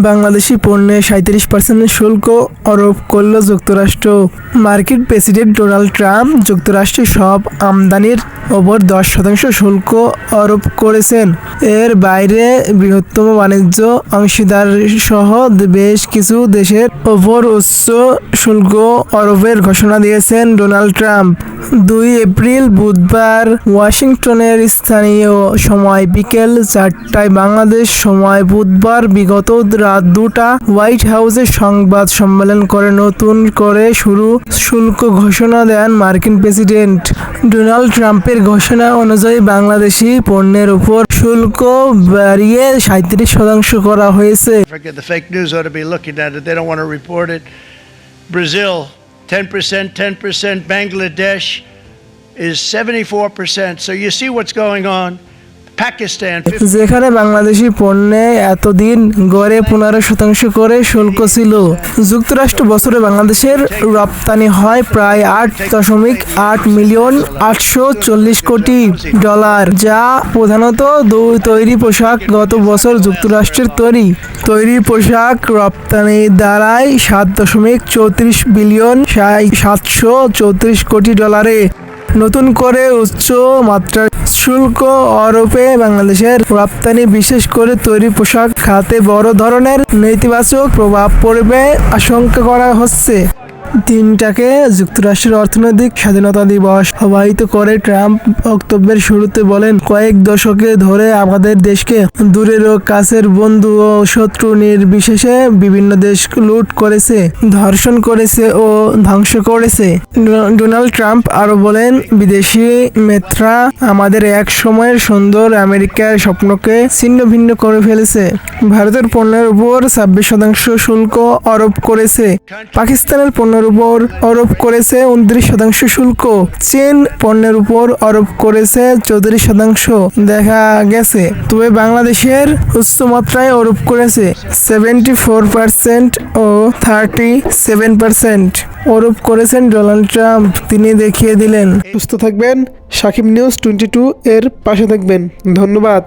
বাংলাদেশি পণ্যে 37% শুল্ক আরোপ করল যুক্তরাষ্ট্র। মার্কিন প্রেসিডেন্ট ডোনাল্ড ট্রাম্প যুক্তরাষ্ট্রের সব আমদানির ওপর 10% শুল্ক আরোপ করেছেন। এর বাইরে বৃহত্তম বাণিজ্য অংশীদারসহ বেশ কিছু দেশের ওপর উচ্চ শুল্ক আরোপের ঘোষণা দিয়েছেন ডোনাল্ড ট্রাম্প। 2 এপ্রিল বুধবার ওয়াশিংটনের স্থানীয় সময় বিকেল 4টায় বাংলাদেশ সময় বুধবার বিগত রাত 2টা হোয়াইট হাউসে সংবাদ সম্মেলন করে নতুন করে শুল্ক ঘোষণা দেন মার্কিন প্রেসিডেন্ট ডোনাল্ড ট্রাম্পের ঘোষণা অনুযায়ী বাংলাদেশি পণ্যের উপর শুল্ক বাড়িয়ে 37% করা হয়েছে। The fake news ought to be looking at it. They don't want to report it. Brazil, 10%. Bangladesh is 74%. So you see what's going on. Pakistan, যেখানে বাংলাদেশি পণ্যে এতদিন গড়ে 15% করে শুল্ক ছিল। যুক্তরাষ্ট্র বছরে বাংলাদেশের রপ্তানি হয় প্রায় 8.8 মিলিয়ন 840 কোটি ডলার, যা প্রধানত তৈরি পোশাক। গত বছর যুক্তরাষ্ট্রের তৈরি পোশাক রপ্তানি দাঁড়ায় 7.34 বিলিয়ন 734 কোটি ডলারে। নতুন করে উচ্চ মাত্রার শুল্ক আরোপে বাংলাদেশের রপ্তানি, বিশেষ করে তৈরি পোশাক খাতে বড় ধরনের নেতিবাচক প্রভাব পড়বে আশঙ্কা করা হচ্ছে। দিনটাকে যুক্তরাষ্ট্রের অর্থনৈতিক স্বাধীনতা দিবস আখ্যায়িত করে ট্রাম্প বক্তব্যের শুরুতে বলেন, কয়েক দশকে ধরে আমাদের দেশকে দূরের ও কাছের বন্ধু ও শত্রু নির্বিশেষে বিভিন্ন দেশ লুট করেছে, ধর্ষণ করেছে ও ধ্বংস করেছে। ডোনাল্ড ট্রাম্প আরো বলেন, বিদেশি মিত্ররা আমাদের এক সময়ের সুন্দর আমেরিকার স্বপ্নকে ছিন্ন ভিন্ন করে ফেলেছে। ভারতের পণ্যের উপর 26% শুল্ক আরোপ করেছে। পাকিস্তানের পণ্যের উপর আরোপ করেছে 29% শুল্ক। চীন পণ্যের উপর আরোপ করেছে 34% দেখা গেছে। তবে বাংলাদেশের উচ্চমাত্রায় আরোপ করেছে 74% ও 37% আরোপ করেছেন ডোনাল্ড ট্রাম্প। তিনি দেখিয়ে দিলেন। সুস্থ থাকবেন, সাকিব নিউজ 22 এর পাশে থাকবেন। ধন্যবাদ।